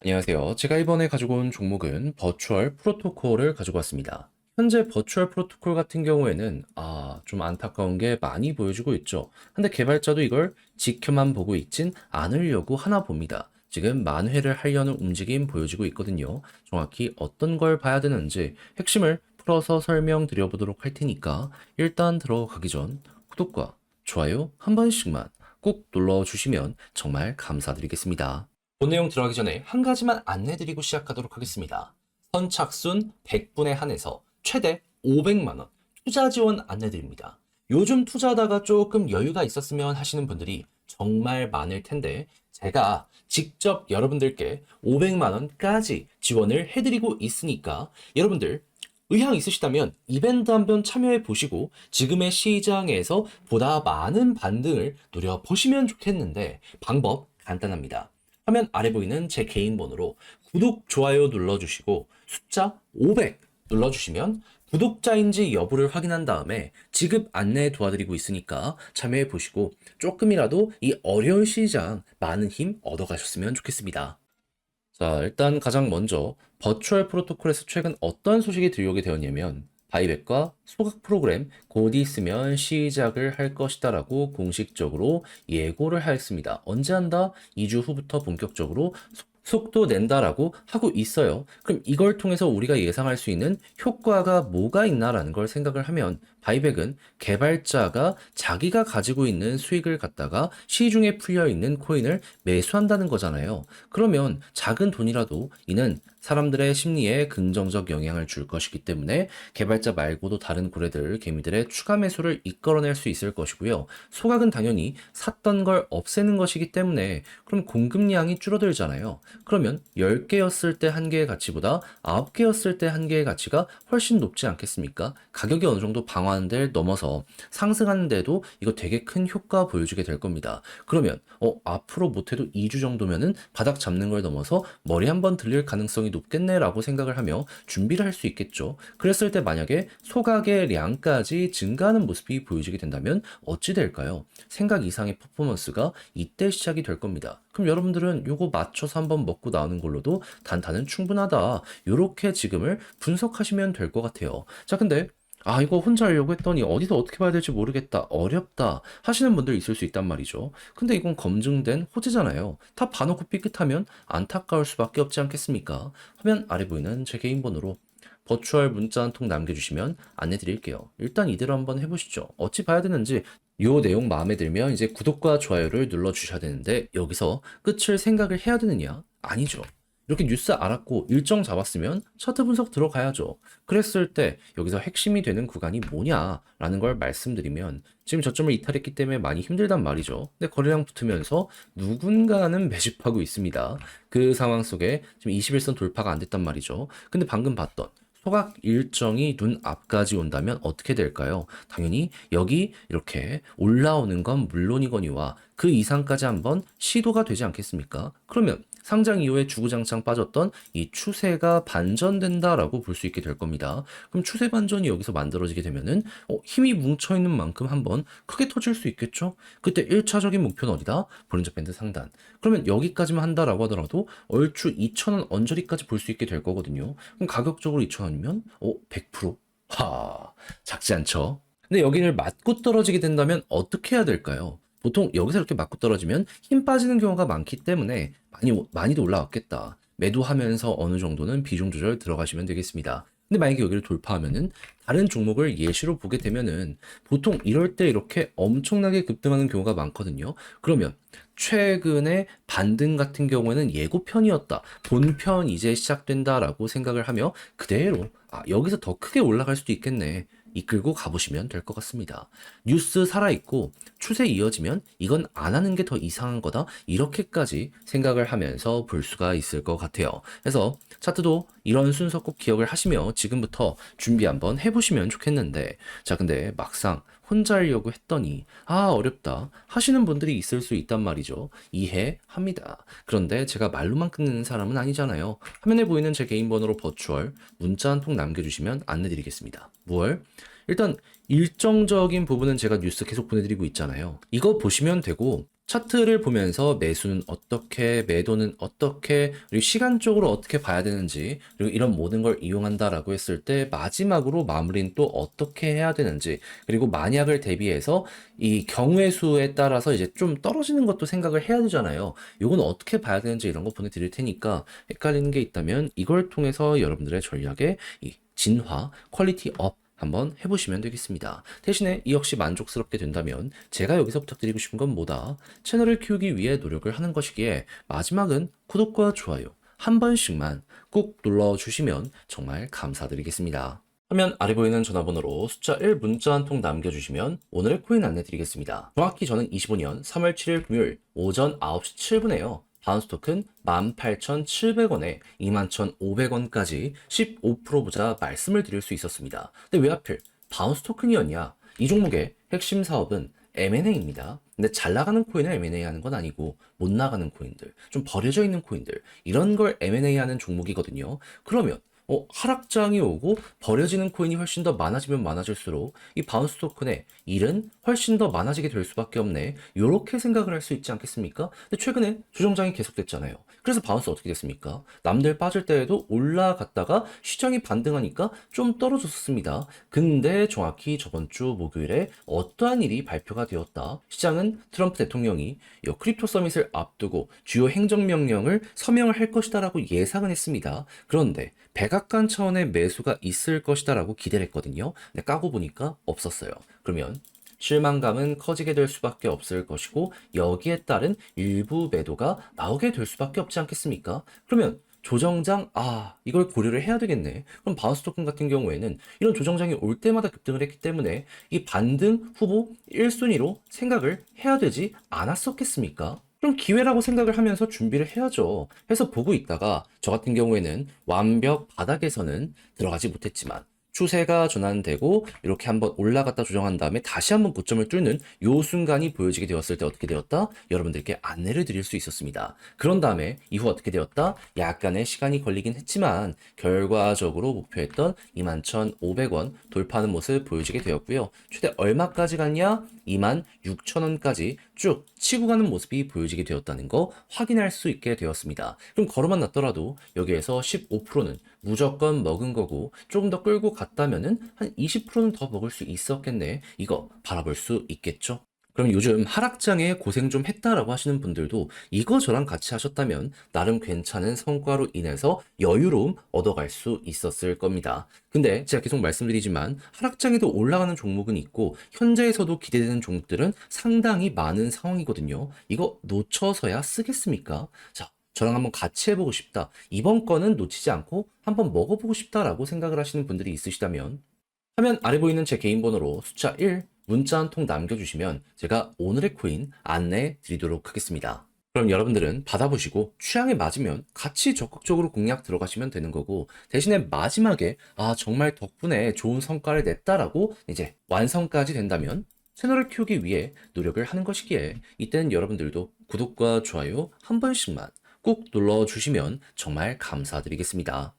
안녕하세요. 제가 이번에 가지고 온 종목은 버추얼 프로토콜을 가지고 왔습니다. 현재 버추얼 프로토콜 같은 경우에는 좀 안타까운 게 많이 보여주고 있죠. 근데 개발자도 이걸 지켜만 보고 있진 않으려고 하나 봅니다. 지금 만회를 하려는 움직임 보여지고 있거든요. 정확히 어떤 걸 봐야 되는지 핵심을 풀어서 설명드려 보도록 할 테니까 일단 들어가기 전 구독과 좋아요 한 번씩만 꼭 눌러주시면 정말 감사드리겠습니다. 본 내용 들어가기 전에 한 가지만 안내드리고 시작하도록 하겠습니다. 선착순 100분에 한해서 최대 500만 원 투자 지원 안내드립니다. 요즘 투자하다가 조금 여유가 있었으면 하시는 분들이 정말 많을 텐데 제가 직접 여러분들께 500만 원까지 지원을 해드리고 있으니까 여러분들 의향 있으시다면 이벤트 한번 참여해 보시고 지금의 시장에서 보다 많은 반등을 노려보시면 좋겠는데 방법 간단합니다. 화면 아래 보이는 제 개인 번호로 구독, 좋아요 눌러주시고 숫자 500 눌러주시면 구독자인지 여부를 확인한 다음에 지급 안내 도와드리고 있으니까 참여해 보시고 조금이라도 이 어려운 시장 많은 힘 얻어가셨으면 좋겠습니다. 자, 일단 가장 먼저 버추얼 프로토콜에서 최근 어떤 소식이 들려오게 되었냐면 바이백과 소각 프로그램 곧 있으면 시작을 할 것이다라고 공식적으로 예고를 하였습니다. 언제 한다? 2주 후부터 본격적으로 속도 낸다라고 하고 있어요. 그럼 이걸 통해서 우리가 예상할 수 있는 효과가 뭐가 있나라는 걸 생각을 하면 바이백은 개발자가 자기가 가지고 있는 수익을 갖다가 시중에 풀려 있는 코인을 매수한다는 거잖아요. 그러면 작은 돈이라도 이는 사람들의 심리에 긍정적 영향을 줄 것이기 때문에 개발자 말고도 다른 고래들, 개미들의 추가 매수를 이끌어낼 수 있을 것이고요. 소각은 당연히 샀던 걸 없애는 것이기 때문에 그럼 공급량이 줄어들잖아요. 그러면 10개였을 때 한 개의 가치보다 9개였을 때 한 개의 가치가 훨씬 높지 않겠습니까? 가격이 어느 정도 방어하는 데를 넘어서 상승하는데도 이거 되게 큰 효과 보여주게 될 겁니다. 그러면 앞으로 못해도 2주 정도면은 바닥 잡는 걸 넘어서 머리 한번 들릴 가능성이 높겠네라고 생각을 하며 준비를 할 수 있겠죠. 그랬을 때 만약에 소각의 량까지 증가하는 모습이 보여지게 된다면 어찌 될까요? 생각 이상의 퍼포먼스가 이때 시작이 될 겁니다. 그럼 여러분들은 요거 맞춰서 한번 먹고 나오는 걸로도 단타는 충분하다. 요렇게 지금을 분석하시면 될 것 같아요. 자, 근데 이거 혼자 하려고 했더니 어디서 어떻게 봐야 될지 모르겠다. 어렵다. 하시는 분들 있을 수 있단 말이죠. 근데 이건 검증된 호재잖아요. 다 봐놓고 삐끗하면 안타까울 수밖에 없지 않겠습니까? 화면 아래 보이는 제 개인 번호로 버추얼 문자 한 통 남겨주시면 안내 드릴게요. 일단 이대로 한번 해보시죠. 어찌 봐야 되는지 요 내용 마음에 들면 이제 구독과 좋아요를 눌러주셔야 되는데 여기서 끝을 생각을 해야 되느냐? 아니죠. 이렇게 뉴스 알았고 일정 잡았으면 차트 분석 들어가야죠. 그랬을 때 여기서 핵심이 되는 구간이 뭐냐라는 걸 말씀드리면 지금 저점을 이탈했기 때문에 많이 힘들단 말이죠. 근데 거래량 붙으면서 누군가는 매집하고 있습니다. 그 상황 속에 지금 21선 돌파가 안 됐단 말이죠. 근데 방금 봤던 소각 일정이 눈 앞까지 온다면 어떻게 될까요? 당연히 여기 이렇게 올라오는 건 물론이거니와 그 이상까지 한번 시도가 되지 않겠습니까? 그러면 상장 이후에 주구장창 빠졌던 이 추세가 반전된다라고 볼 수 있게 될 겁니다. 그럼 추세 반전이 여기서 만들어지게 되면은 힘이 뭉쳐있는 만큼 한번 크게 터질 수 있겠죠? 그때 1차적인 목표는 어디다? 볼린저 밴드 상단. 그러면 여기까지만 한다라고 하더라도 얼추 2,000원 언저리까지 볼 수 있게 될 거거든요. 그럼 가격적으로 2,000원이면 100%? 작지 않죠? 근데 여기를 맞고 떨어지게 된다면 어떻게 해야 될까요? 보통 여기서 이렇게 맞고 떨어지면 힘 빠지는 경우가 많기 때문에 많이도 올라왔겠다. 매도하면서 어느 정도는 비중 조절 들어가시면 되겠습니다. 근데 만약에 여기를 돌파하면은 다른 종목을 예시로 보게 되면은 보통 이럴 때 이렇게 엄청나게 급등하는 경우가 많거든요. 그러면 최근에 반등 같은 경우에는 예고편이었다. 본편 이제 시작된다라고 생각을 하며 그대로 여기서 더 크게 올라갈 수도 있겠네. 이끌고 가보시면 될 것 같습니다. 뉴스 살아있고 추세 이어지면 이건 안 하는 게 더 이상한 거다. 이렇게까지 생각을 하면서 볼 수가 있을 것 같아요. 그래서 차트도 이런 순서 꼭 기억을 하시며 지금부터 준비 한번 해보시면 좋겠는데 자, 근데 막상 혼자 하려고 했더니 어렵다 하시는 분들이 있을 수 있단 말이죠. 이해합니다. 그런데 제가 말로만 끝내는 사람은 아니잖아요. 화면에 보이는 제 개인 번호로 버추얼 문자 한 통 남겨주시면 안내드리겠습니다. 무얼? 일단 일정적인 부분은 제가 뉴스 계속 보내드리고 있잖아요. 이거 보시면 되고 차트를 보면서 매수는 어떻게, 매도는 어떻게, 그리고 시간적으로 어떻게 봐야 되는지, 그리고 이런 모든 걸 이용한다라고 했을 때 마지막으로 마무리는 또 어떻게 해야 되는지, 그리고 만약을 대비해서 이 경우의 수에 따라서 이제 좀 떨어지는 것도 생각을 해야 되잖아요. 요건 어떻게 봐야 되는지 이런 거 보내드릴 테니까 헷갈리는 게 있다면 이걸 통해서 여러분들의 전략에 이 진화, 퀄리티 업 한번 해보시면 되겠습니다. 대신에 이 역시 만족스럽게 된다면 제가 여기서 부탁드리고 싶은 건 뭐다? 채널을 키우기 위해 노력을 하는 것이기에 마지막은 구독과 좋아요 한 번씩만 꾹 눌러주시면 정말 감사드리겠습니다. 화면 아래 보이는 전화번호로 숫자 1 문자 한 통 남겨주시면 오늘의 코인 안내드리겠습니다. 정확히 저는 25년 3월 7일 금요일 오전 9시 7분에요. 바운스 토큰 18,700원에 21,500원까지 15% 보자 말씀을 드릴 수 있었습니다. 근데 왜 하필 바운스 토큰이었냐? 이 종목의 핵심 사업은 M&A입니다. 근데 잘 나가는 코인을 M&A 하는 건 아니고 못 나가는 코인들, 좀 버려져 있는 코인들 이런 걸 M&A 하는 종목이거든요. 그러면 하락장이 오고 버려지는 코인이 훨씬 더 많아지면 많아질수록 이 바운스 토큰의 일은 훨씬 더 많아지게 될 수밖에 없네. 요렇게 생각을 할 수 있지 않겠습니까? 근데 최근에 조정장이 계속됐잖아요. 그래서 바운스 어떻게 됐습니까? 남들 빠질 때에도 올라갔다가 시장이 반등하니까 좀 떨어졌습니다. 근데 정확히 저번 주 목요일에 어떠한 일이 발표가 되었다. 시장은 트럼프 대통령이 이 크립토 서밋을 앞두고 주요 행정명령을 서명을 할 것이다라고 예상은 했습니다. 그런데 백악관 차원의 매수가 있을 것이다라고 기대를 했거든요. 근데 까고 보니까 없었어요. 그러면 실망감은 커지게 될 수밖에 없을 것이고 여기에 따른 일부 매도가 나오게 될 수밖에 없지 않겠습니까? 그러면 조정장, 이걸 고려를 해야 되겠네. 그럼 바운스 토큰 같은 경우에는 이런 조정장이 올 때마다 급등을 했기 때문에 이 반등 후보 1순위로 생각을 해야 되지 않았었겠습니까? 그럼 기회라고 생각을 하면서 준비를 해야죠. 해서 보고 있다가 저 같은 경우에는 완벽 바닥에서는 들어가지 못했지만 추세가 전환되고 이렇게 한번 올라갔다 조정한 다음에 다시 한번 고점을 뚫는 요 순간이 보여지게 되었을 때 어떻게 되었다? 여러분들께 안내를 드릴 수 있었습니다. 그런 다음에 이후 어떻게 되었다? 약간의 시간이 걸리긴 했지만 결과적으로 목표했던 21,500원 돌파하는 모습 보여지게 되었고요. 최대 얼마까지 갔냐? 26,000원까지 쭉 치고 가는 모습이 보여지게 되었다는 거 확인할 수 있게 되었습니다. 그럼 걸어만 놨더라도 여기에서 15%는 무조건 먹은 거고 조금 더 끌고 갔다면은 한 20%는 더 먹을 수 있었겠네. 이거 바라볼 수 있겠죠? 그럼 요즘 하락장에 고생 좀 했다라고 하시는 분들도 이거 저랑 같이 하셨다면 나름 괜찮은 성과로 인해서 여유로움 얻어갈 수 있었을 겁니다. 근데 제가 계속 말씀드리지만 하락장에도 올라가는 종목은 있고 현재에서도 기대되는 종목들은 상당히 많은 상황이거든요. 이거 놓쳐서야 쓰겠습니까? 자, 저랑 한번 같이 해보고 싶다. 이번 거는 놓치지 않고 한번 먹어보고 싶다라고 생각을 하시는 분들이 있으시다면 화면 아래 보이는 제 개인 번호로 숫자 1 문자 한 통 남겨주시면 제가 오늘의 코인 안내 드리도록 하겠습니다. 그럼 여러분들은 받아보시고 취향에 맞으면 같이 적극적으로 공략 들어가시면 되는 거고 대신에 마지막에 정말 덕분에 좋은 성과를 냈다라고 이제 완성까지 된다면 채널을 키우기 위해 노력을 하는 것이기에 이때는 여러분들도 구독과 좋아요 한 번씩만 꾹 눌러주시면 정말 감사드리겠습니다.